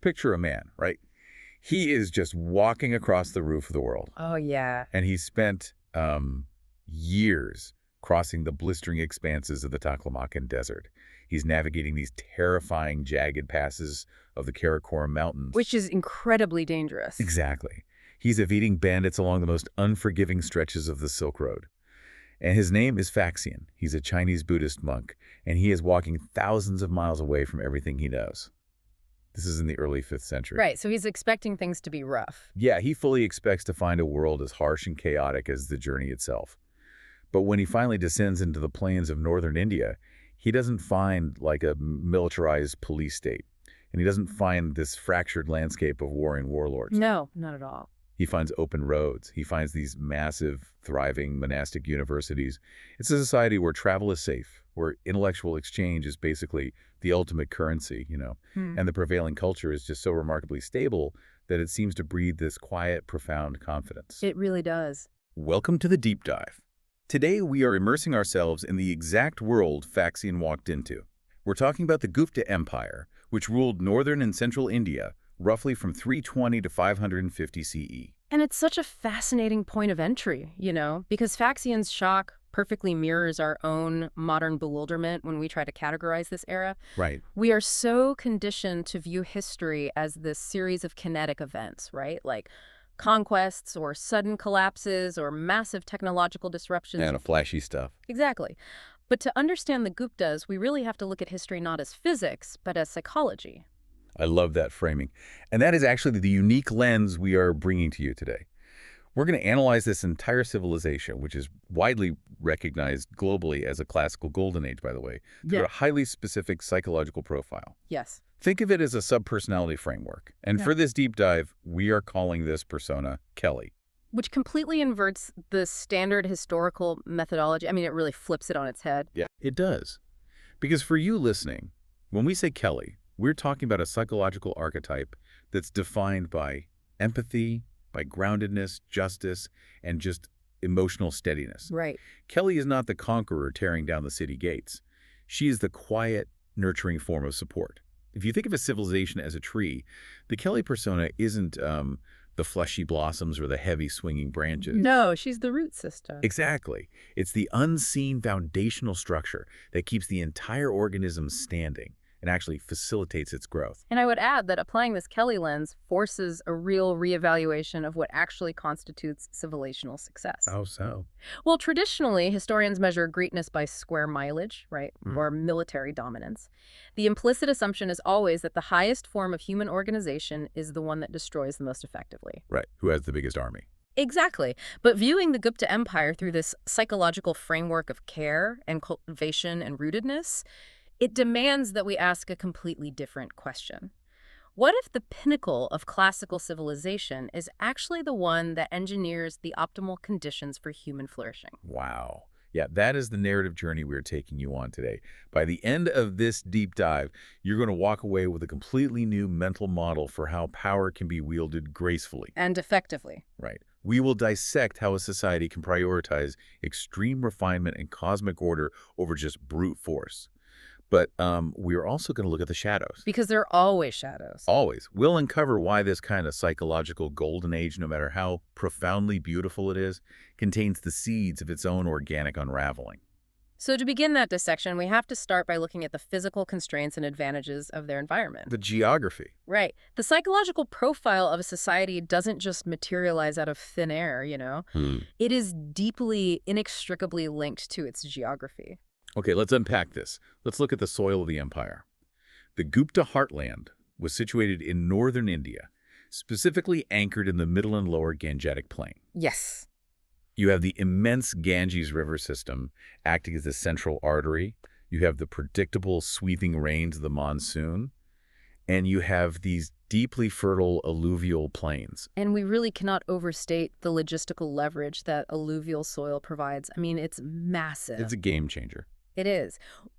picture a man, right? He is just walking across the roof of the world. Oh, yeah. And he's spent years crossing the blistering expanses of the Taklamakan Desert. He's navigating these terrifying, jagged passes of the Karakoram Mountains. Which is incredibly dangerous. Exactly. He's evading bandits along the most unforgiving stretches of the Silk Road. And his name is Faxian. He's a Chinese Buddhist monk, and he is walking thousands of miles away from everything he knows. This is in the early 5th century. Right, so he's expecting things to be rough. Yeah, he fully expects to find a world as harsh and chaotic as the journey itself. But when he finally descends into the plains of northern India, he doesn't find like a militarized police state. And he doesn't find this fractured landscape of warring warlords. No, not at all. He finds open roads. He finds these massive, thriving monastic universities. It's a society where travel is safe, where intellectual exchange is basically the ultimate currency, and the prevailing culture is just so remarkably stable that it seems to breed this quiet, profound confidence. It really does. Welcome to the Deep Dive. Today, we are immersing ourselves in the exact world Faxian walked into. We're talking about the Gupta Empire, which ruled northern and central India, roughly from 320 to 550 CE. And it's such a fascinating point of entry, because Faxian's shock perfectly mirrors our own modern bewilderment when we try to categorize this era. Right. We are so conditioned to view history as this series of kinetic events, right? Like conquests or sudden collapses or massive technological disruptions. And flashy stuff. Exactly. But to understand the Guptas, we really have to look at history not as physics, but as psychology. I love that framing. And that is actually the unique lens we are bringing to you today. We're going to analyze this entire civilization, which is widely recognized globally as a classical golden age, by the way, through a highly specific psychological profile. Yes. Think of it as a subpersonality framework. And for this deep dive, we are calling this persona Kelly. Which completely inverts the standard historical methodology. I mean, it really flips it on its head. Yeah, it does. Because for you listening, when we say Kelly, we're talking about a psychological archetype that's defined by empathy, by groundedness, justice, and just emotional steadiness. Right. Kelly is not the conqueror tearing down the city gates. She is the quiet, nurturing form of support. If you think of a civilization as a tree, the Kelly persona isn't the fleshy blossoms or the heavy swinging branches. No, she's the root system. Exactly. It's the unseen foundational structure that keeps the entire organism standing and actually facilitates its growth. And I would add that applying this Kelly lens forces a real reevaluation of what actually constitutes civilizational success. How so? Well, traditionally, historians measure greatness by square mileage, right, or military dominance. The implicit assumption is always that the highest form of human organization is the one that destroys the most effectively. Right. Who has the biggest army? Exactly. But viewing the Gupta Empire through this psychological framework of care and cultivation and rootedness, it demands that we ask a completely different question. What if the pinnacle of classical civilization is actually the one that engineers the optimal conditions for human flourishing? Wow. Yeah, that is the narrative journey we're taking you on today. By the end of this deep dive, you're going to walk away with a completely new mental model for how power can be wielded gracefully. And effectively. Right. We will dissect how a society can prioritize extreme refinement and cosmic order over just brute force. But we are also going to look at the shadows. Because there are always shadows. Always. We'll uncover why this kind of psychological golden age, no matter how profoundly beautiful it is, contains the seeds of its own organic unraveling. So to begin that dissection, we have to start by looking at the physical constraints and advantages of their environment. The geography. Right. The psychological profile of a society doesn't just materialize out of thin air, It is deeply, inextricably linked to its geography. Okay, let's unpack this. Let's look at the soil of the empire. The Gupta heartland was situated in northern India, specifically anchored in the middle and lower Gangetic plain. Yes. You have the immense Ganges river system acting as the central artery. You have the predictable sweeping rains of the monsoon. And you have these deeply fertile alluvial plains. And we really cannot overstate the logistical leverage that alluvial soil provides. I mean, it's massive. It's a game changer. It is.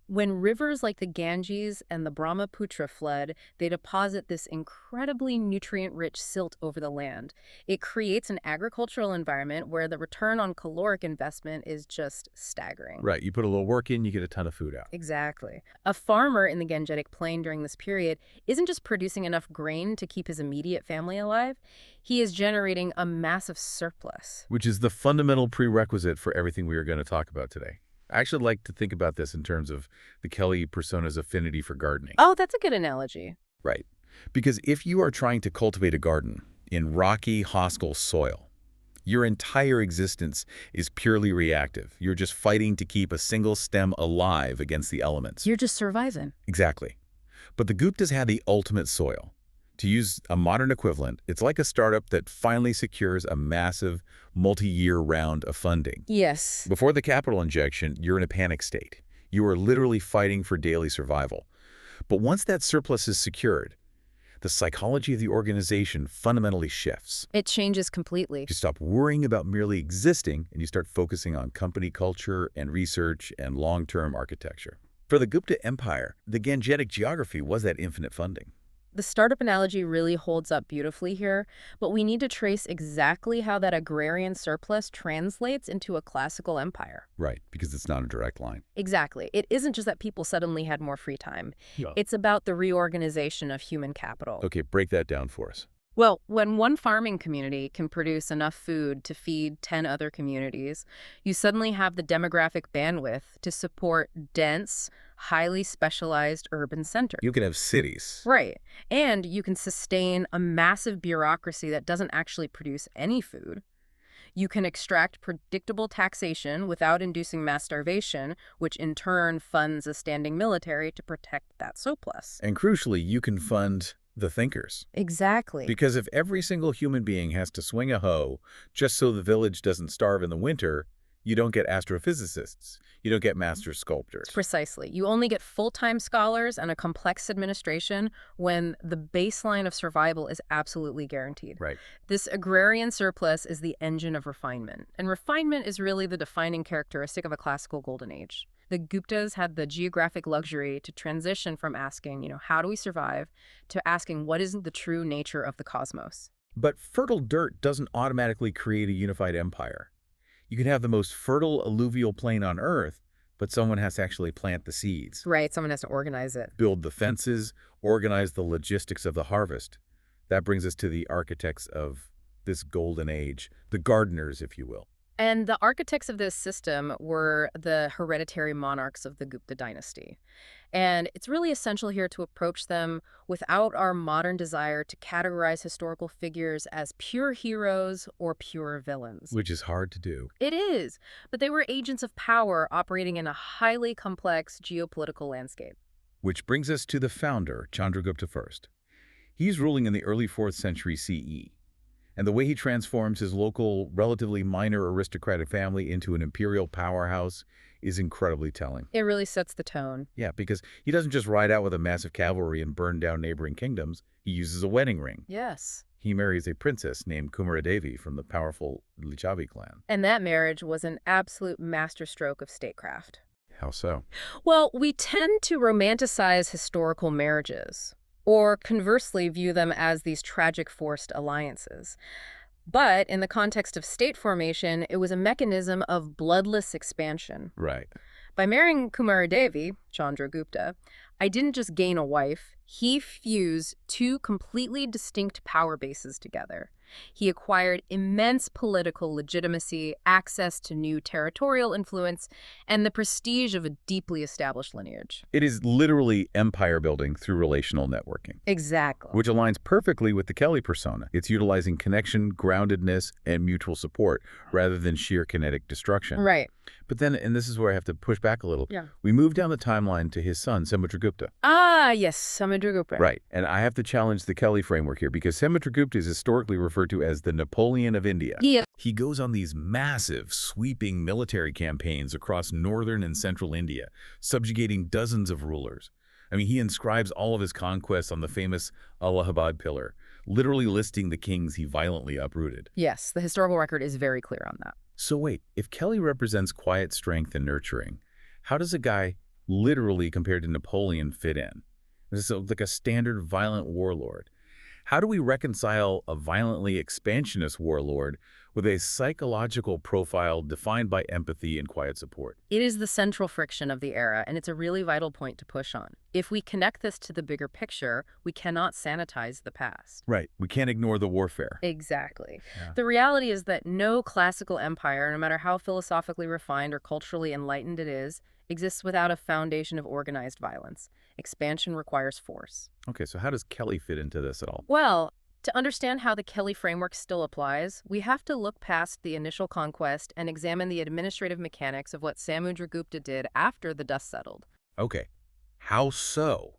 When rivers like the Ganges and the Brahmaputra flood, they deposit this incredibly nutrient-rich silt over the land. It creates an agricultural environment where the return on caloric investment is just staggering. Right. You put a little work in, you get a ton of food out. Exactly. A farmer in the Gangetic Plain during this period isn't just producing enough grain to keep his immediate family alive, he is generating a massive surplus. Which is the fundamental prerequisite for everything we are going to talk about today. I actually like to think about this in terms of the Kelly persona's affinity for gardening. Oh, that's a good analogy. Right. Because if you are trying to cultivate a garden in rocky, hostile soil, your entire existence is purely reactive. You're just fighting to keep a single stem alive against the elements. You're just surviving. Exactly. But the Guptas had the ultimate soil. To use a modern equivalent, it's like a startup that finally secures a massive, multi-year round of funding. Yes. Before the capital injection, you're in a panic state. You are literally fighting for daily survival. But once that surplus is secured, the psychology of the organization fundamentally shifts. It changes completely. You stop worrying about merely existing, and you start focusing on company culture and research and long-term architecture. For the Gupta Empire, the Gangetic geography was that infinite funding. The startup analogy really holds up beautifully here, but we need to trace exactly how that agrarian surplus translates into a classical empire. Right, because it's not a direct line. Exactly. It isn't just that people suddenly had more free time. Yeah. It's about the reorganization of human capital. Okay, break that down for us. Well, when one farming community can produce enough food to feed 10 other communities, you suddenly have the demographic bandwidth to support dense, highly specialized urban centers. You can have cities. Right. And you can sustain a massive bureaucracy that doesn't actually produce any food. You can extract predictable taxation without inducing mass starvation, which in turn funds a standing military to protect that surplus. And crucially, you can fund the thinkers. Exactly. Because if every single human being has to swing a hoe just so the village doesn't starve in the winter, you don't get astrophysicists. You don't get master sculptors. Precisely. You only get full-time scholars and a complex administration when the baseline of survival is absolutely guaranteed. Right. This agrarian surplus is the engine of refinement. And refinement is really the defining characteristic of a classical golden age. The Guptas had the geographic luxury to transition from asking, how do we survive, to asking what is the true nature of the cosmos. But fertile dirt doesn't automatically create a unified empire. You can have the most fertile alluvial plain on Earth, but someone has to actually plant the seeds. Right, someone has to organize it. Build the fences, organize the logistics of the harvest. That brings us to the architects of this golden age, the gardeners, if you will. And the architects of this system were the hereditary monarchs of the Gupta dynasty. And it's really essential here to approach them without our modern desire to categorize historical figures as pure heroes or pure villains. Which is hard to do. It is, but they were agents of power operating in a highly complex geopolitical landscape. Which brings us to the founder, Chandragupta I. He's ruling in the early 4th century CE. And the way he transforms his local, relatively minor aristocratic family into an imperial powerhouse is incredibly telling. It really sets the tone. Yeah, because he doesn't just ride out with a massive cavalry and burn down neighboring kingdoms. He uses a wedding ring. Yes. He marries a princess named Kumaradevi from the powerful Lichavi clan. And that marriage was an absolute masterstroke of statecraft. How so? Well, we tend to romanticize historical marriages, or conversely view them as these tragic forced alliances. But in the context of state formation, it was a mechanism of bloodless expansion. Right. By marrying Kumaradevi, Chandragupta, I didn't just gain a wife, he fused two completely distinct power bases together. He acquired immense political legitimacy, access to new territorial influence, and the prestige of a deeply established lineage. It is literally empire building through relational networking. Exactly. Which aligns perfectly with the Kelly persona. It's utilizing connection, groundedness, and mutual support rather than sheer kinetic destruction. Right. But then, and this is where I have to push back a little, Yeah. we move down the timeline to his son, Chandragupta. Ah, yes, Chandragupta. Right. And I have to challenge the Kelly framework here because Chandragupta is historically referred to as the Napoleon of India. Yeah. He goes on these massive, sweeping military campaigns across northern and central India, subjugating dozens of rulers. I mean, he inscribes all of his conquests on the famous Allahabad pillar, literally listing the kings he violently uprooted. Yes, the historical record is very clear on that. So wait, if Kelly represents quiet strength and nurturing, How does a guy literally compared to Napoleon fit in? This is like a standard violent warlord. How do we reconcile a violently expansionist warlord with a psychological profile defined by empathy and quiet support? It is the central friction of the era, and it's a really vital point to push on. If we connect this to the bigger picture, we cannot sanitize the past. Right. We can't ignore the warfare. Exactly. Yeah. The reality is that no classical empire, no matter how philosophically refined or culturally enlightened it is, exists without a foundation of organized violence. Expansion requires force. Okay, so how does Kelly fit into this at all? Well, to understand how the Kelly framework still applies, we have to look past the initial conquest and examine the administrative mechanics of what Samudragupta did after the dust settled. Okay, how so?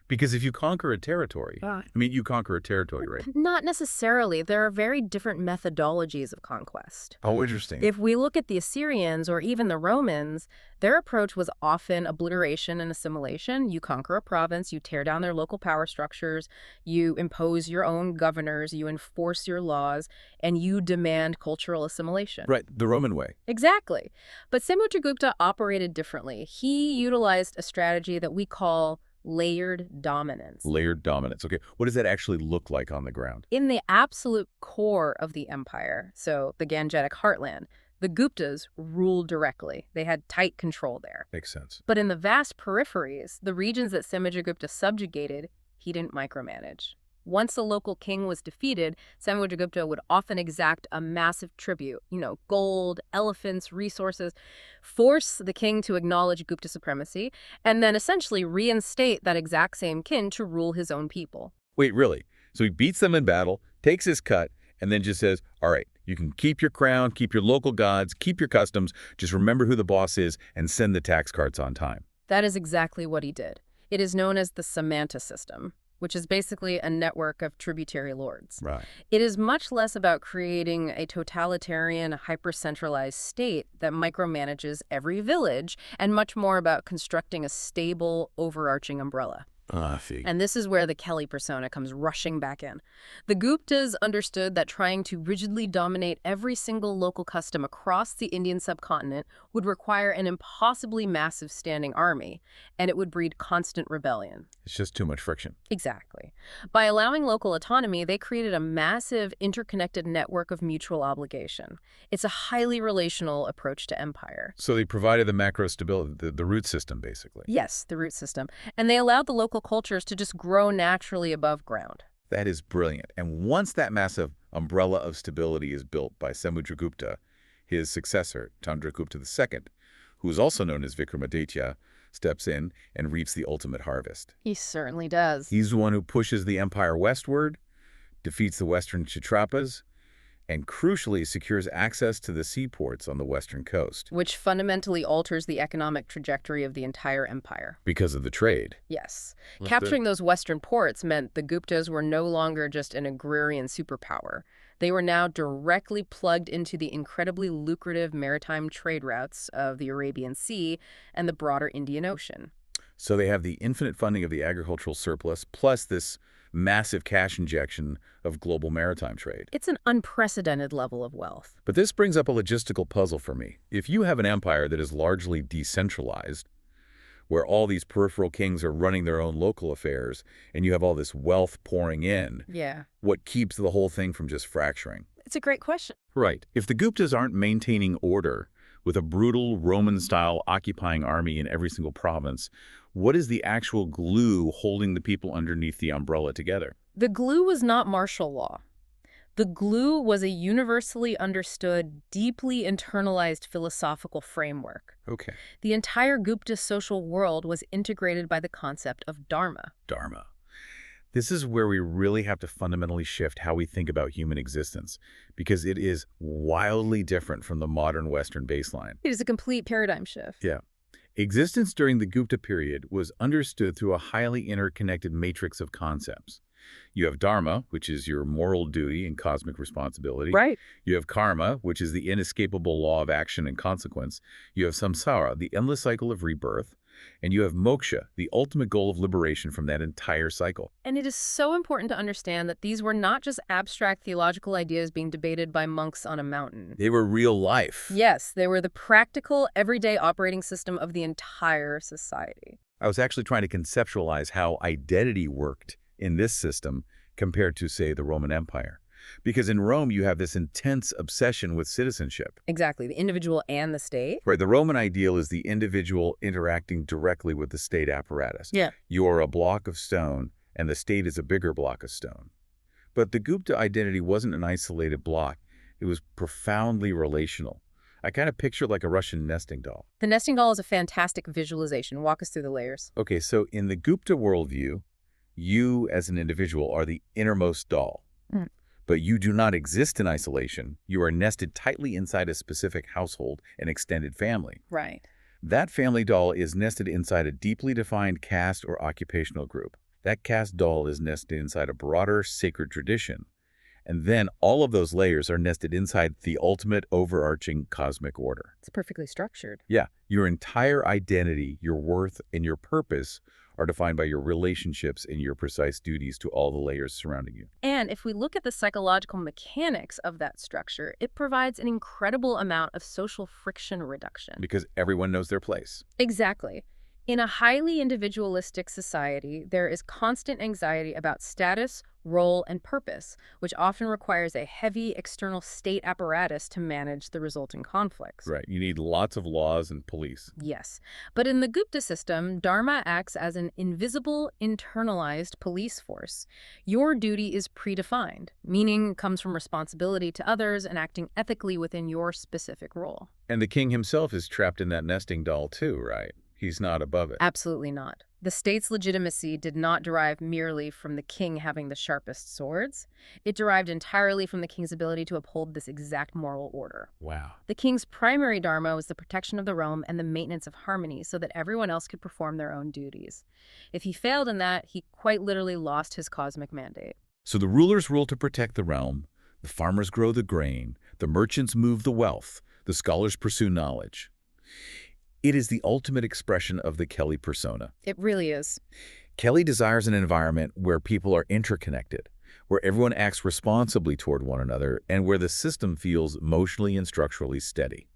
Because if you conquer a territory, you conquer a territory, right? Not necessarily. There are very different methodologies of conquest. Oh, interesting. If we look at the Assyrians or even the Romans, their approach was often obliteration and assimilation. You conquer a province, you tear down their local power structures, you impose your own governors, you enforce your laws, and you demand cultural assimilation. Right, the Roman way. Exactly. But Samudragupta operated differently. He utilized a strategy that we call layered dominance. Layered dominance. Okay, what does that actually look like on the ground? In the absolute core of the empire, so the Gangetic heartland, the Guptas ruled directly. They had tight control there. Makes sense. But in the vast peripheries, the regions that Samudragupta subjugated, he didn't micromanage. Once a local king was defeated, Samudragupta would often exact a massive tribute, gold, elephants, resources, force the king to acknowledge Gupta supremacy, and then essentially reinstate that exact same king to rule his own people. Wait, really? So he beats them in battle, takes his cut, and then just says, all right, you can keep your crown, keep your local gods, keep your customs, just remember who the boss is and send the tax carts on time. That is exactly what he did. It is known as the Samanta system, which is basically a network of tributary lords. Right. It is much less about creating a totalitarian, hyper-centralized state that micromanages every village, and much more about constructing a stable, overarching umbrella. And this is where the Kelly persona comes rushing back in. The Guptas understood that trying to rigidly dominate every single local custom across the Indian subcontinent would require an impossibly massive standing army, and it would breed constant rebellion. It's just too much friction. Exactly. By allowing local autonomy, they created a massive, interconnected network of mutual obligation. It's a highly relational approach to empire. So they provided the macro stability, the root system, basically. Yes, the root system. And they allowed the local cultures to just grow naturally above ground. That is brilliant. And once that massive umbrella of stability is built by Samudragupta, his successor, Chandragupta II, who is also known as Vikramaditya, steps in and reaps the ultimate harvest. He certainly does. He's the one who pushes the empire westward, defeats the western Kshatrapas, and crucially secures access to the seaports on the western coast. Which fundamentally alters the economic trajectory of the entire empire. Because of the trade. Yes. Capturing those western ports meant the Guptas were no longer just an agrarian superpower. They were now directly plugged into the incredibly lucrative maritime trade routes of the Arabian Sea and the broader Indian Ocean. So they have the infinite funding of the agricultural surplus, plus this massive cash injection of global maritime trade. It's an unprecedented level of wealth. But this brings up a logistical puzzle for me. If you have an empire that is largely decentralized, where all these peripheral kings are running their own local affairs, and you have all this wealth pouring in, what keeps the whole thing from just fracturing? It's a great question. Right. If the Guptas aren't maintaining order with a brutal Roman-style occupying army in every single province, what is the actual glue holding the people underneath the umbrella together? The glue was not martial law. The glue was a universally understood, deeply internalized philosophical framework. Okay. The entire Gupta social world was integrated by the concept of dharma. Dharma. This is where we really have to fundamentally shift how we think about human existence, because it is wildly different from the modern Western baseline. It is a complete paradigm shift. Yeah. Existence during the Gupta period was understood through a highly interconnected matrix of concepts. You have dharma, which is your moral duty and cosmic responsibility. Right. You have karma, which is the inescapable law of action and consequence. You have samsara, the endless cycle of rebirth. And you have moksha, the ultimate goal of liberation from that entire cycle. And it is so important to understand that these were not just abstract theological ideas being debated by monks on a mountain. They were real life. Yes, they were the practical, everyday operating system of the entire society. I was actually trying to conceptualize how identity worked in this system compared to, say, the Roman Empire. Because in Rome, you have this intense obsession with citizenship. Exactly, the individual and the state. Right, the Roman ideal is the individual interacting directly with the state apparatus. Yeah. You are a block of stone, and the state is a bigger block of stone. But the Gupta identity wasn't an isolated block. It was profoundly relational. I kind of picture like a Russian nesting doll. The nesting doll is a fantastic visualization. Walk us through the layers. Okay, so in the Gupta worldview, you as an individual are the innermost doll. Mm. But you do not exist in isolation. You are nested tightly inside a specific household, an extended family. Right. That family doll is nested inside a deeply defined caste or occupational group. That caste doll is nested inside a broader sacred tradition. And then all of those layers are nested inside the ultimate overarching cosmic order. It's perfectly structured. Yeah, your entire identity, your worth, and your purpose are defined by your relationships and your precise duties to all the layers surrounding you. And if we look at the psychological mechanics of that structure, it provides an incredible amount of social friction reduction. Because everyone knows their place. Exactly. In a highly individualistic society, there is constant anxiety about status, role, and purpose, which often requires a heavy external state apparatus to manage the resulting conflicts. Right. You need lots of laws and police. Yes. But in the Gupta system, Dharma acts as an invisible, internalized police force. Your duty is predefined, meaning comes from responsibility to others and acting ethically within your specific role. And the king himself is trapped in that nesting doll too, right? He's not above it. Absolutely not. The state's legitimacy did not derive merely from the king having the sharpest swords. It derived entirely from the king's ability to uphold this exact moral order. Wow. The king's primary dharma was the protection of the realm and the maintenance of harmony so that everyone else could perform their own duties. If he failed in that, he quite literally lost his cosmic mandate. So the rulers rule to protect the realm, the farmers grow the grain, the merchants move the wealth, the scholars pursue knowledge. It is the ultimate expression of the Kelly persona. It really is. Kelly desires an environment where people are interconnected, where everyone acts responsibly toward one another, and where the system feels emotionally and structurally steady.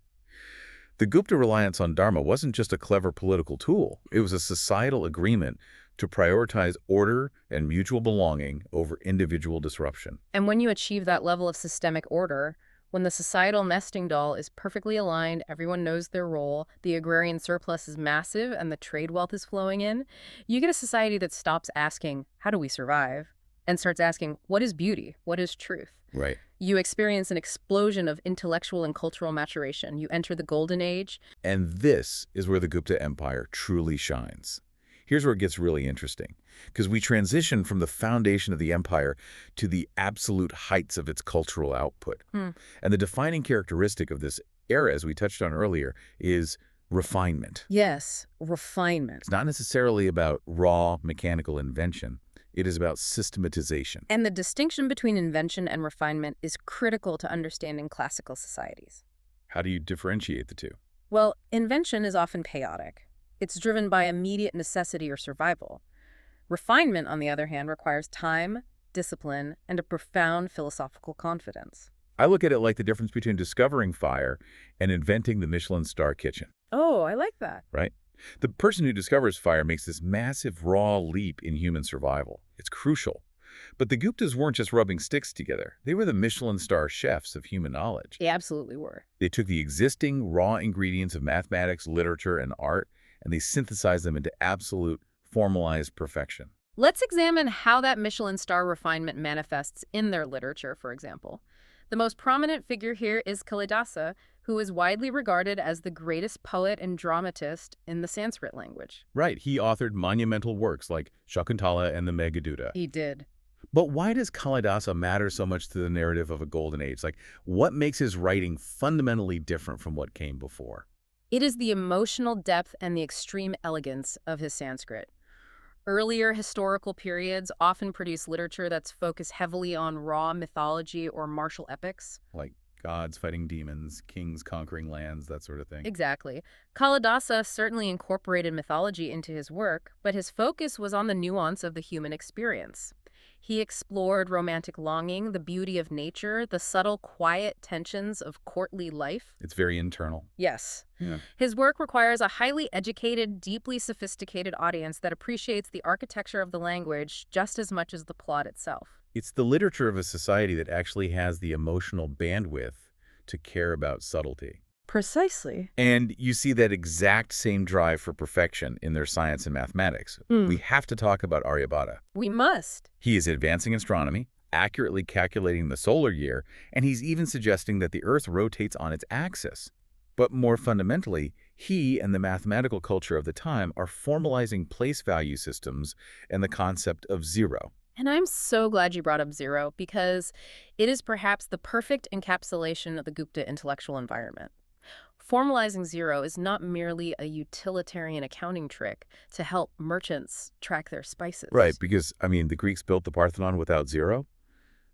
The Gupta reliance on Dharma wasn't just a clever political tool. It was a societal agreement to prioritize order and mutual belonging over individual disruption. And when you achieve that level of systemic order, when the societal nesting doll is perfectly aligned, everyone knows their role, the agrarian surplus is massive, and the trade wealth is flowing in, you get a society that stops asking, how do we survive? And starts asking, what is beauty? What is truth? Right. You experience an explosion of intellectual and cultural maturation. You enter the golden age. And this is where the Gupta Empire truly shines. Here's where it gets really interesting, because we transition from the foundation of the empire to the absolute heights of its cultural output. And the defining characteristic of this era, as we touched on earlier, is refinement. Yes, refinement. It's not necessarily about raw mechanical invention. It is about systematization. And the distinction between invention and refinement is critical to understanding classical societies. How do you differentiate the two? Well, invention is often chaotic. It's driven by immediate necessity or survival. Refinement, on the other hand, requires time, discipline, and a profound philosophical confidence. I look at it like the difference between discovering fire and inventing the Michelin star kitchen. Oh, I like that. Right? The person who discovers fire makes this massive raw leap in human survival. It's crucial. But the Guptas weren't just rubbing sticks together. They were the Michelin star chefs of human knowledge. They absolutely were. They took the existing raw ingredients of mathematics, literature, and art, and they synthesized them into absolute formalized perfection. Let's examine how that Michelin star refinement manifests in their literature, for example. The most prominent figure here is Kalidasa, who is widely regarded as the greatest poet and dramatist in the Sanskrit language. Right. He authored monumental works like Shakuntala and the Meghaduta. He did. But why does Kalidasa matter so much to the narrative of a golden age? Like, what makes his writing fundamentally different from what came before? It is the emotional depth and the extreme elegance of his Sanskrit. Earlier historical periods often produce literature that's focused heavily on raw mythology or martial epics. Like Gods fighting demons, kings conquering lands, that sort of thing. Exactly. Kalidasa certainly incorporated mythology into his work, but his focus was on the nuance of the human experience. He explored romantic longing, the beauty of nature, the subtle, quiet tensions of courtly life. It's very internal. Yes. Yeah. His work requires a highly educated, deeply sophisticated audience that appreciates the architecture of the language just as much as the plot itself. It's the literature of a society that actually has the emotional bandwidth to care about subtlety. Precisely. And you see that exact same drive for perfection in their science and mathematics. We have to talk about Aryabhata. We must. He is advancing astronomy, accurately calculating the solar year, and he's even suggesting that the Earth rotates on its axis. But more fundamentally, he and the mathematical culture of the time are formalizing place value systems and the concept of zero. And I'm so glad you brought up zero, because it is perhaps the perfect encapsulation of the Gupta intellectual environment. Formalizing zero is not merely a utilitarian accounting trick to help merchants track their spices. Right, because, the Greeks built the Parthenon without zero.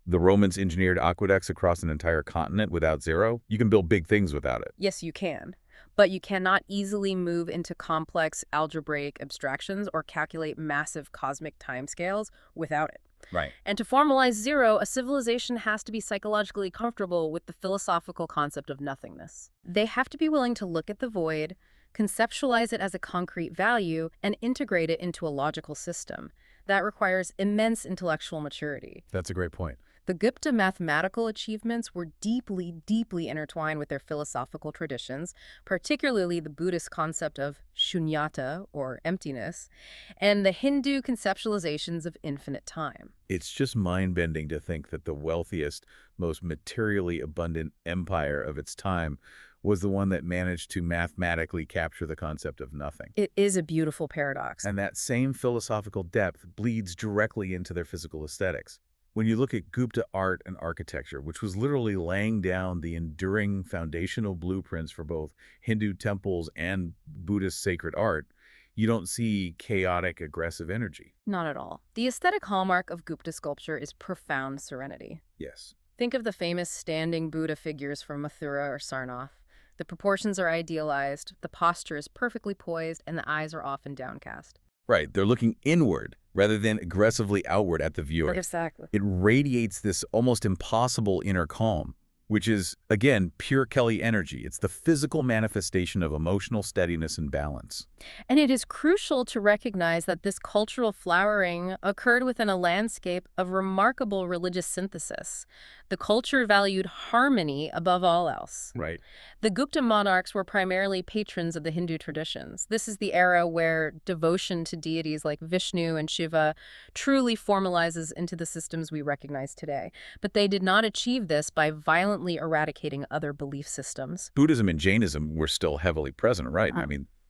The Romans engineered aqueducts across an entire continent without zero. You can build big things without it. Yes, you can. But you cannot easily move into complex algebraic abstractions or calculate massive cosmic timescales without it. Right. And to formalize zero, a civilization has to be psychologically comfortable with the philosophical concept of nothingness. They have to be willing to look at the void, conceptualize it as a concrete value, and integrate it into a logical system. That requires immense intellectual maturity. That's a great point. The Gupta mathematical achievements were deeply, deeply intertwined with their philosophical traditions, particularly the Buddhist concept of shunyata, or emptiness, and the Hindu conceptualizations of infinite time. It's just mind-bending to think that the wealthiest, most materially abundant empire of its time was the one that managed to mathematically capture the concept of nothing. It is a beautiful paradox. And that same philosophical depth bleeds directly into their physical aesthetics. When you look at Gupta art and architecture, which was literally laying down the enduring foundational blueprints for both Hindu temples and Buddhist sacred art, you don't see chaotic, aggressive energy. Not at all. The aesthetic hallmark of Gupta sculpture is profound serenity. Yes. Think of the famous standing Buddha figures from Mathura or Sarnath. The proportions are idealized, the posture is perfectly poised, and the eyes are often downcast. Right. They're looking inward rather than aggressively outward at the viewer. Exactly. It radiates this almost impossible inner calm, which is, again, pure Kelly energy. It's the physical manifestation of emotional steadiness and balance. And it is crucial to recognize that this cultural flowering occurred within a landscape of remarkable religious synthesis. The culture valued harmony above all else. Right. The Gupta monarchs were primarily patrons of the Hindu traditions. This is the era where devotion to deities like Vishnu and Shiva truly formalizes into the systems we recognize today. But they did not achieve this by violently eradicating other belief systems. Buddhism and Jainism were still heavily present, right?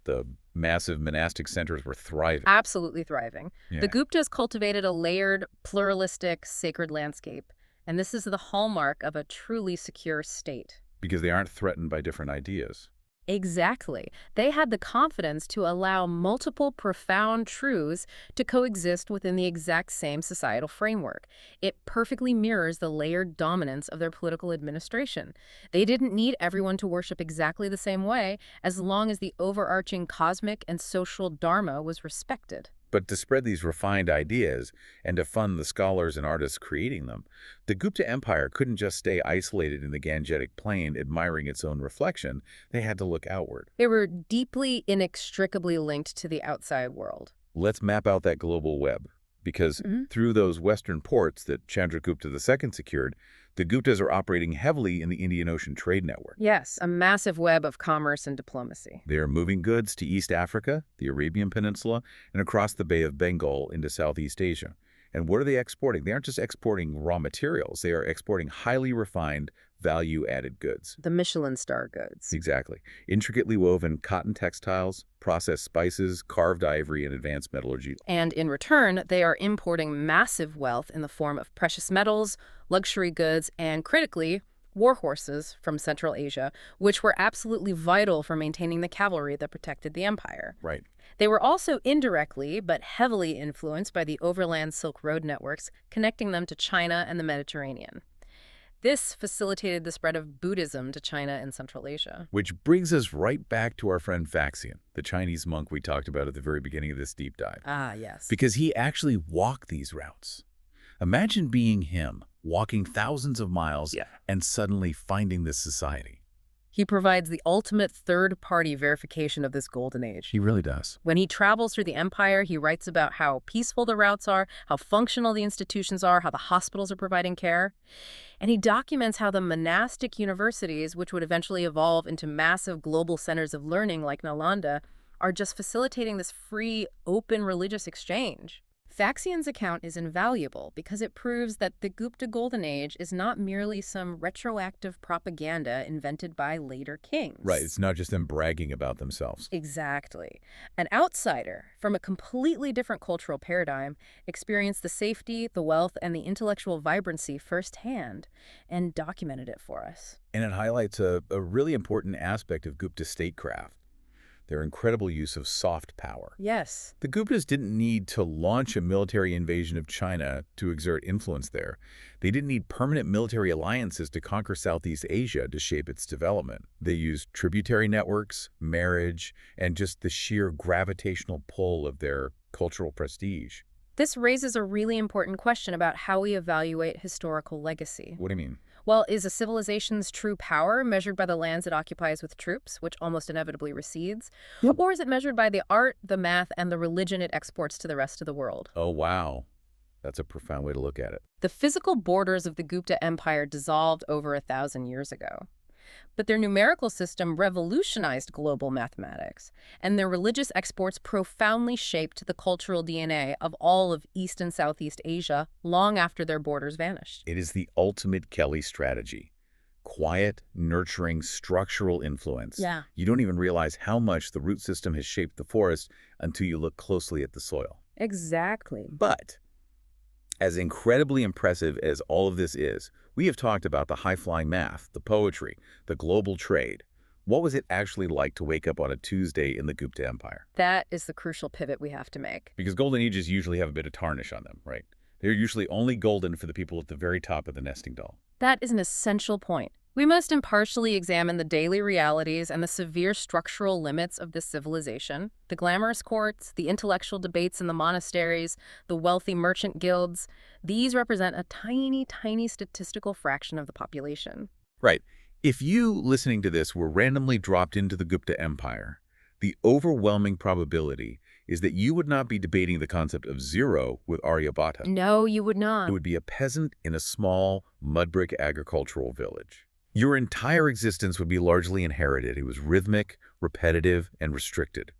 The massive monastic centers were thriving. Absolutely thriving. Yeah. The Guptas cultivated a layered, pluralistic, sacred landscape. And this is the hallmark of a truly secure state. Because they aren't threatened by different ideas. Exactly. They had the confidence to allow multiple profound truths to coexist within the exact same societal framework. It perfectly mirrors the layered dominance of their political administration. They didn't need everyone to worship exactly the same way, as long as the overarching cosmic and social dharma was respected. But to spread these refined ideas and to fund the scholars and artists creating them, the Gupta Empire couldn't just stay isolated in the Gangetic Plain admiring its own reflection. They had to look outward. They were deeply, inextricably linked to the outside world. Let's map out that global web, because through those western ports that Chandragupta II secured, the Guptas are operating heavily in the Indian Ocean trade network. Yes, a massive web of commerce and diplomacy. They are moving goods to East Africa, the Arabian Peninsula, and across the Bay of Bengal into Southeast Asia. And what are they exporting? They aren't just exporting raw materials. They are exporting highly refined, value-added goods. The Michelin star goods. Exactly. Intricately woven cotton textiles, processed spices, carved ivory, and advanced metallurgy. And in return, they are importing massive wealth in the form of precious metals, luxury goods, and critically, war horses from Central Asia, which were absolutely vital for maintaining the cavalry that protected the empire. Right. They were also indirectly but heavily influenced by the overland Silk Road networks connecting them to China and the Mediterranean. This facilitated the spread of Buddhism to China and Central Asia. Which brings us right back to our friend Faxian, the Chinese monk we talked about at the very beginning of this deep dive. Ah, yes. Because he actually walked these routes. Imagine being him, walking thousands of miles and suddenly finding this society. He provides the ultimate third-party verification of this golden age. He really does. When he travels through the empire, he writes about how peaceful the routes are, how functional the institutions are, how the hospitals are providing care. And he documents how the monastic universities, which would eventually evolve into massive global centers of learning like Nalanda, are just facilitating this free, open religious exchange. Faxian's account is invaluable because it proves that the Gupta Golden Age is not merely some retroactive propaganda invented by later kings. Right, it's not just them bragging about themselves. Exactly. An outsider from a completely different cultural paradigm experienced the safety, the wealth, and the intellectual vibrancy firsthand and documented it for us. And it highlights a really important aspect of Gupta statecraft. Their incredible use of soft power. Yes. The Guptas didn't need to launch a military invasion of China to exert influence there. They didn't need permanent military alliances to conquer Southeast Asia to shape its development. They used tributary networks, marriage, and just the sheer gravitational pull of their cultural prestige. This raises a really important question about how we evaluate historical legacy. What do you mean? Well, is a civilization's true power measured by the lands it occupies with troops, which almost inevitably recedes? Yep. Or is it measured by the art, the math, and the religion it exports to the rest of the world? Oh, wow. That's a profound way to look at it. The physical borders of the Gupta Empire dissolved over 1,000 years ago. But their numerical system revolutionized global mathematics, and their religious exports profoundly shaped the cultural DNA of all of East and Southeast Asia long after their borders vanished. It is the ultimate Kelly strategy. Quiet, nurturing, structural influence. Yeah. You don't even realize how much the root system has shaped the forest until you look closely at the soil. Exactly. But as incredibly impressive as all of this is, we have talked about the high-flying math, the poetry, the global trade. What was it actually like to wake up on a Tuesday in the Gupta Empire? That is the crucial pivot we have to make. Because golden ages usually have a bit of tarnish on them, right? They're usually only golden for the people at the very top of the nesting doll. That is an essential point. We must impartially examine the daily realities and the severe structural limits of this civilization. The glamorous courts, the intellectual debates in the monasteries, the wealthy merchant guilds, these represent a tiny, tiny statistical fraction of the population. Right. If you, listening to this, were randomly dropped into the Gupta Empire, the overwhelming probability is that you would not be debating the concept of zero with Aryabhata. No, you would not. It would be a peasant in a small, mud-brick agricultural village. Your entire existence would be largely inherited. It was rhythmic, repetitive, and restricted.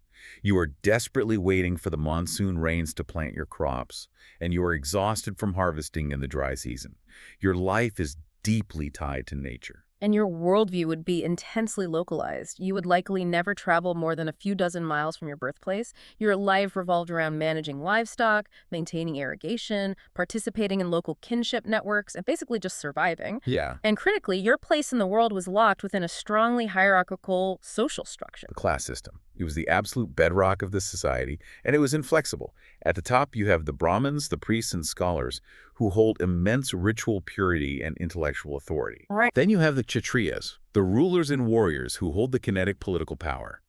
You are desperately waiting for the monsoon rains to plant your crops, and you are exhausted from harvesting in the dry season. Your life is deeply tied to nature. And your worldview would be intensely localized. You would likely never travel more than a few dozen miles from your birthplace. Your life revolved around managing livestock, maintaining irrigation, participating in local kinship networks, and basically just surviving. Yeah. And critically, your place in the world was locked within a strongly hierarchical social structure. The class system. It was the absolute bedrock of the society, and it was inflexible. At the top, you have the Brahmins, the priests, and scholars, who hold immense ritual purity and intellectual authority. Right. Then you have the Kshatriyas, the rulers and warriors who hold the kinetic political power.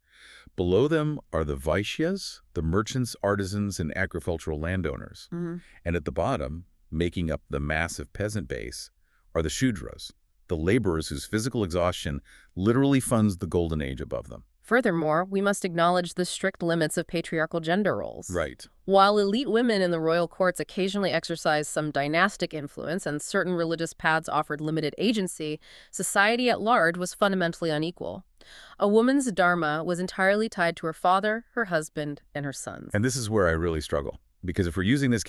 Below them are the Vaishyas, the merchants, artisans, and agricultural landowners. And at the bottom, making up the massive peasant base, are the Shudras, the laborers whose physical exhaustion literally funds the golden age above them. Furthermore, we must acknowledge the strict limits of patriarchal gender roles. Right. While elite women in the royal courts occasionally exercised some dynastic influence and certain religious paths offered limited agency, society at large was fundamentally unequal. A woman's dharma was entirely tied to her father, her husband, and her sons. And this is where I really struggle. Because if we're using this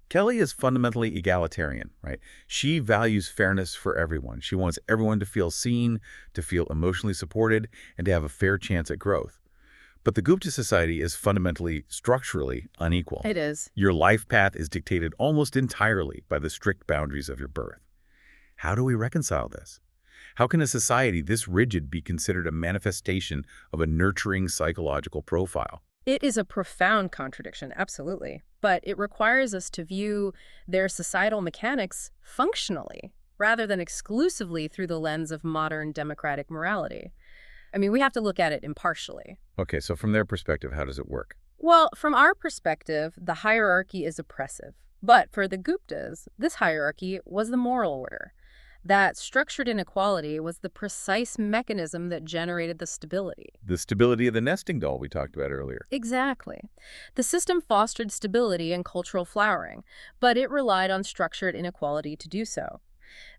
Kelly is fundamentally egalitarian, right? She values fairness for everyone. She wants everyone to feel seen, to feel emotionally supported, and to have a fair chance at growth. But the Gupta society is fundamentally, structurally unequal. It is. Your life path is dictated almost entirely by the strict boundaries of your birth. How do we reconcile this? How can a society this rigid be considered a manifestation of a nurturing psychological profile? It is a profound contradiction, absolutely. But it requires us to view their societal mechanics functionally, rather than exclusively through the lens of modern democratic morality. I mean, we have to look at it impartially. Okay, so from their perspective, how does it work? Well, from our perspective, the hierarchy is oppressive. But for the Guptas, this hierarchy was the moral order. That structured inequality was the precise mechanism that generated the stability. The stability of the nesting doll we talked about earlier. Exactly. The system fostered stability and cultural flowering, but it relied on structured inequality to do so.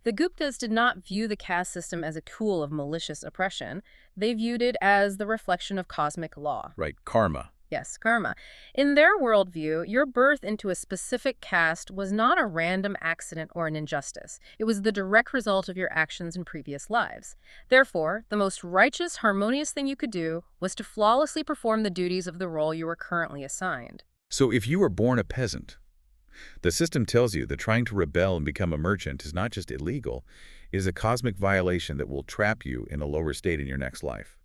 The Guptas did not view the caste system as a tool of malicious oppression. They viewed it as the reflection of cosmic law. Right, karma. Yes, karma. In their worldview, your birth into a specific caste was not a random accident or an injustice. It was the direct result of your actions in previous lives. Therefore, the most righteous, harmonious thing you could do was to flawlessly perform the duties of the role you were currently assigned. So if you were born a peasant, the system tells you that trying to rebel and become a merchant is not just illegal, it is a cosmic violation that will trap you in a lower state in your next life.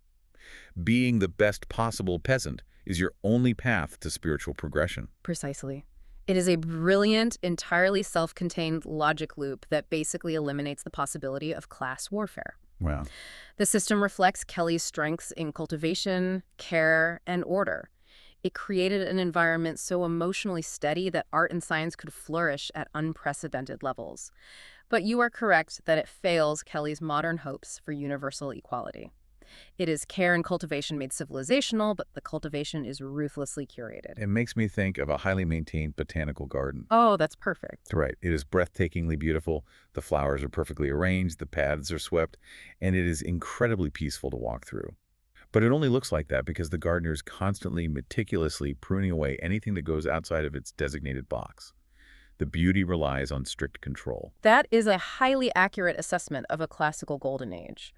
Being the best possible peasant is your only path to spiritual progression. Precisely. It is a brilliant, entirely self-contained logic loop that basically eliminates the possibility of class warfare. Wow. The system reflects Kelly's strengths in cultivation, care, and order. It created an environment so emotionally steady that art and science could flourish at unprecedented levels. But you are correct that it fails Kelly's modern hopes for universal equality. It is care and cultivation made civilizational, but the cultivation is ruthlessly curated. It makes me think of a highly maintained botanical garden. Oh, that's perfect. Right. It is breathtakingly beautiful. The flowers are perfectly arranged, the paths are swept, and it is incredibly peaceful to walk through. But it only looks like that because the gardener is constantly, meticulously pruning away anything that goes outside of its designated box. The beauty relies on strict control. That is a highly accurate assessment of a classical golden age.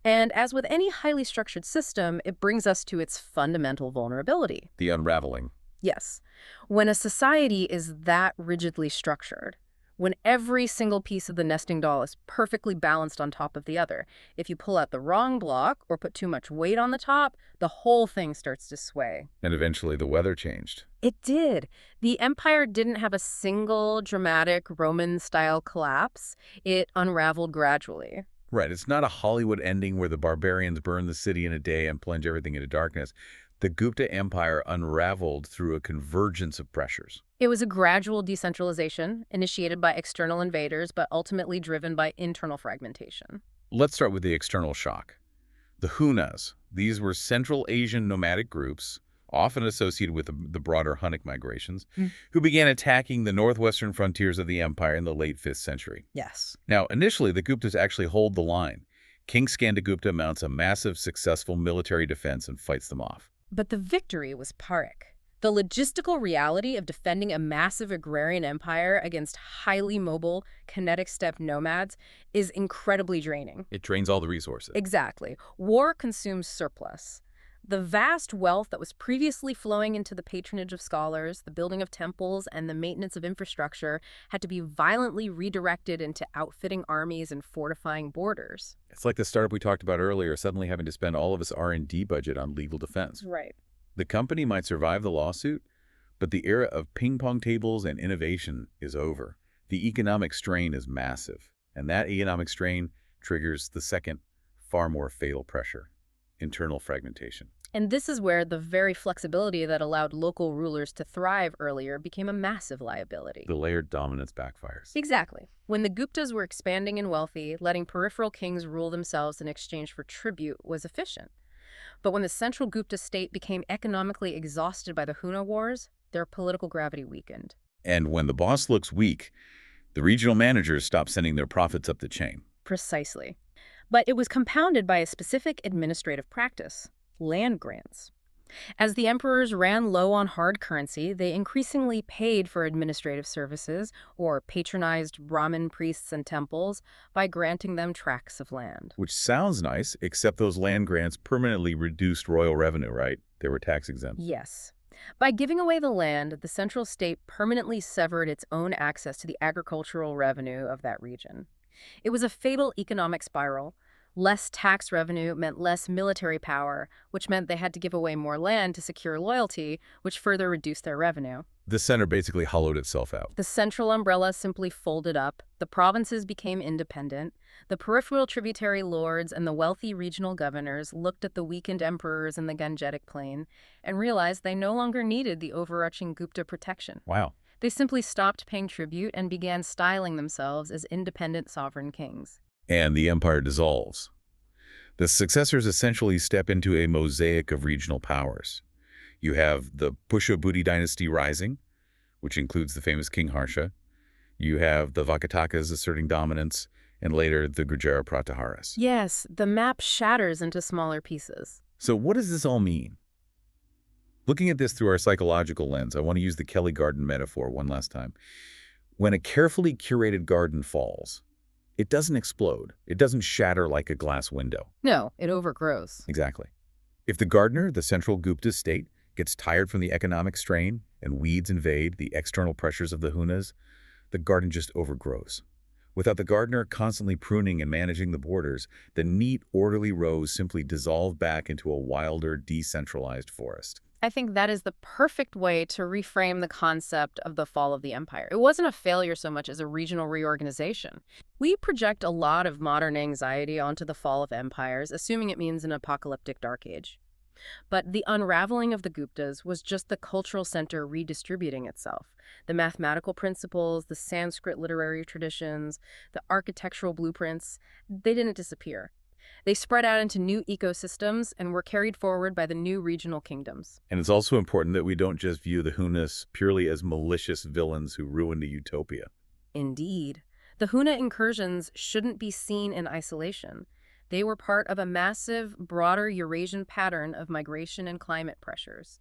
And as with any highly structured system, it brings us to its fundamental vulnerability. The unraveling. Yes. When a society is that rigidly structured, when every single piece of the nesting doll is perfectly balanced on top of the other, if you pull out the wrong block or put too much weight on the top, the whole thing starts to sway. And eventually the weather changed. It did. The empire didn't have a single dramatic Roman-style collapse. It unraveled gradually. Right. It's not a Hollywood ending where the barbarians burn the city in a day and plunge everything into darkness. The Gupta Empire unraveled through a convergence of pressures. It was a gradual decentralization, initiated by external invaders, but ultimately driven by internal fragmentation. Let's start with the external shock. The Hunas. These were Central Asian nomadic groups, often associated with the broader Hunnic migrations, who began attacking the northwestern frontiers of the empire in the late 5th century. Yes. Now, initially, the Guptas actually hold the line. King Skandagupta mounts a massive, successful military defense and fights them off. But the victory was Pyrrhic. The logistical reality of defending a massive agrarian empire against highly mobile, kinetic steppe nomads is incredibly draining. It drains all the resources. Exactly. War consumes surplus. The vast wealth that was previously flowing into the patronage of scholars, the building of temples, and the maintenance of infrastructure had to be violently redirected into outfitting armies and fortifying borders. It's like the startup we talked about earlier, suddenly having to spend all of its R&D budget on legal defense. Right. The company might survive the lawsuit, but the era of ping-pong tables and innovation is over. The economic strain is massive, and that economic strain triggers the second, far more fatal pressure: internal fragmentation. And this is where the very flexibility that allowed local rulers to thrive earlier became a massive liability. The layered dominance backfires. Exactly. When the Guptas were expanding and wealthy, letting peripheral kings rule themselves in exchange for tribute was efficient. But when the central Gupta state became economically exhausted by the Huna Wars, their political gravity weakened. And when the boss looks weak, the regional managers stop sending their profits up the chain. Precisely. But it was compounded by a specific administrative practice: land grants. As the emperors ran low on hard currency, they increasingly paid for administrative services or patronized Brahmin priests and temples by granting them tracts of land. Which sounds nice, except those land grants permanently reduced royal revenue, right? They were tax exempt. Yes. By giving away the land, the central state permanently severed its own access to the agricultural revenue of that region. It was a fatal economic spiral. Less tax revenue meant less military power, which meant they had to give away more land to secure loyalty, which further reduced their revenue. The center basically hollowed itself out. The central umbrella simply folded up, the provinces became independent, the peripheral tributary lords and the wealthy regional governors looked at the weakened emperors in the Gangetic Plain and realized they no longer needed the overarching Gupta protection. Wow. They simply stopped paying tribute and began styling themselves as independent sovereign kings. And the empire dissolves. The successors essentially step into a mosaic of regional powers. You have the Pushyabhoti dynasty rising, which includes the famous King Harsha. You have the Vakatakas asserting dominance, and later the Gurjara Pratiharas. Yes, the map shatters into smaller pieces. So what does this all mean? Looking at this through our psychological lens, I want to use the Kelly garden metaphor one last time. When a carefully curated garden falls, it doesn't explode. It doesn't shatter like a glass window. No, it overgrows. Exactly. If the gardener, the central Gupta state, gets tired from the economic strain and weeds invade the external pressures of the Hunas, the garden just overgrows. Without the gardener constantly pruning and managing the borders, the neat, orderly rows simply dissolve back into a wilder, decentralized forest. I think that is the perfect way to reframe the concept of the fall of the empire. It wasn't a failure so much as a regional reorganization. We project a lot of modern anxiety onto the fall of empires, assuming it means an apocalyptic dark age. But the unraveling of the Guptas was just the cultural center redistributing itself. The mathematical principles, the Sanskrit literary traditions, the architectural blueprints, they didn't disappear. They spread out into new ecosystems and were carried forward by the new regional kingdoms. And it's also important that we don't just view the Hunas purely as malicious villains who ruined a utopia. Indeed. The Huna incursions shouldn't be seen in isolation. They were part of a massive, broader Eurasian pattern of migration and climate pressures.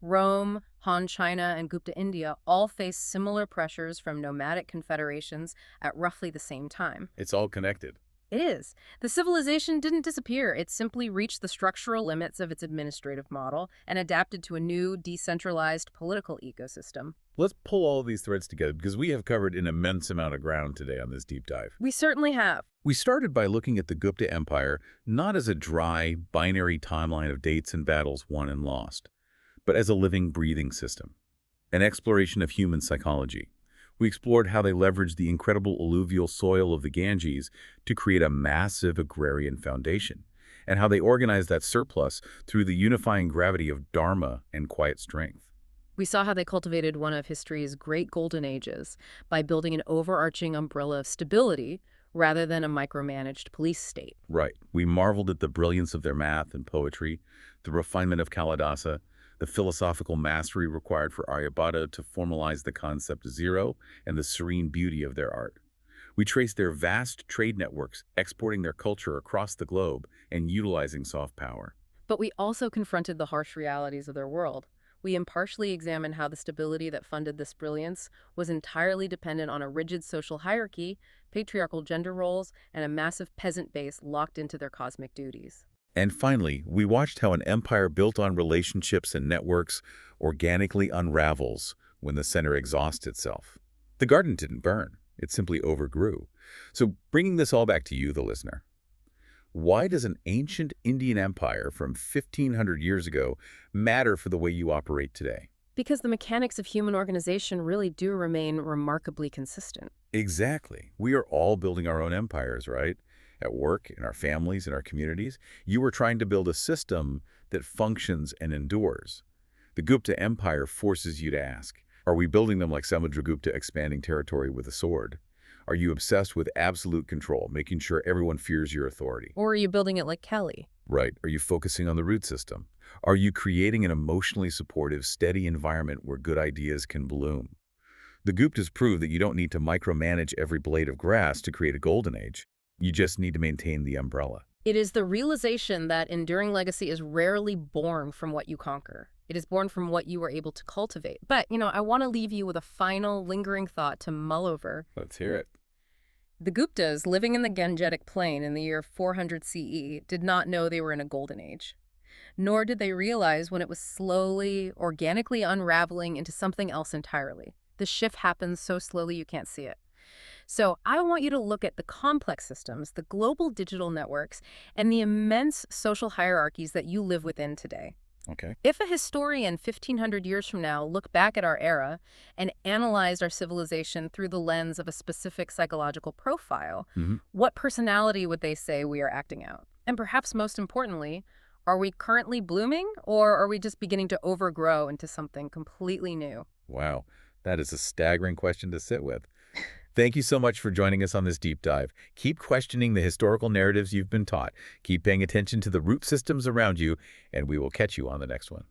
Rome, Han China, and Gupta India all faced similar pressures from nomadic confederations at roughly the same time. It's all connected. It is. The civilization didn't disappear. It simply reached the structural limits of its administrative model and adapted to a new, decentralized political ecosystem. Let's pull all of these threads together because we have covered an immense amount of ground today on this deep dive. We certainly have. We started by looking at the Gupta Empire not as a dry, binary timeline of dates and battles won and lost, but as a living, breathing system, an exploration of human psychology. We explored how they leveraged the incredible alluvial soil of the Ganges to create a massive agrarian foundation, and how they organized that surplus through the unifying gravity of dharma and quiet strength. We saw how they cultivated one of history's great golden ages by building an overarching umbrella of stability rather than a micromanaged police state. Right. We marveled at the brilliance of their math and poetry, the refinement of Kalidasa, the philosophical mastery required for Aryabhata to formalize the concept zero, and the serene beauty of their art. We traced their vast trade networks, exporting their culture across the globe and utilizing soft power. But we also confronted the harsh realities of their world. We impartially examined how the stability that funded this brilliance was entirely dependent on a rigid social hierarchy, patriarchal gender roles, and a massive peasant base locked into their cosmic duties. And finally, we watched how an empire built on relationships and networks organically unravels when the center exhausts itself. The garden didn't burn. It simply overgrew. So bringing this all back to you, the listener, why does an ancient Indian empire from 1,500 years ago matter for the way you operate today? Because the mechanics of human organization really do remain remarkably consistent. Exactly. We are all building our own empires, right? At work, in our families, in our communities. You are trying to build a system that functions and endures. The Gupta Empire forces you to ask, are we building them like Samudragupta expanding territory with a sword? Are you obsessed with absolute control, making sure everyone fears your authority? Or are you building it like Kelly? Right. Are you focusing on the root system? Are you creating an emotionally supportive, steady environment where good ideas can bloom? The Guptas prove that you don't need to micromanage every blade of grass to create a golden age. You just need to maintain the umbrella. It is the realization that enduring legacy is rarely born from what you conquer. It is born from what you were able to cultivate. But, I want to leave you with a final, lingering thought to mull over. Let's hear it. The Guptas, living in the Gangetic Plain in the year 400 CE, did not know they were in a golden age. Nor did they realize when it was slowly, organically unraveling into something else entirely. The shift happens so slowly you can't see it. So I want you to look at the complex systems, the global digital networks, and the immense social hierarchies that you live within today. Okay. If a historian 1,500 years from now looked back at our era and analyzed our civilization through the lens of a specific psychological profile, Hmm. what personality would they say we are acting out? And perhaps most importantly, are we currently blooming or are we just beginning to overgrow into something completely new? Wow, that is a staggering question to sit with. Thank you so much for joining us on this deep dive. Keep questioning the historical narratives you've been taught. Keep paying attention to the root systems around you, and we will catch you on the next one.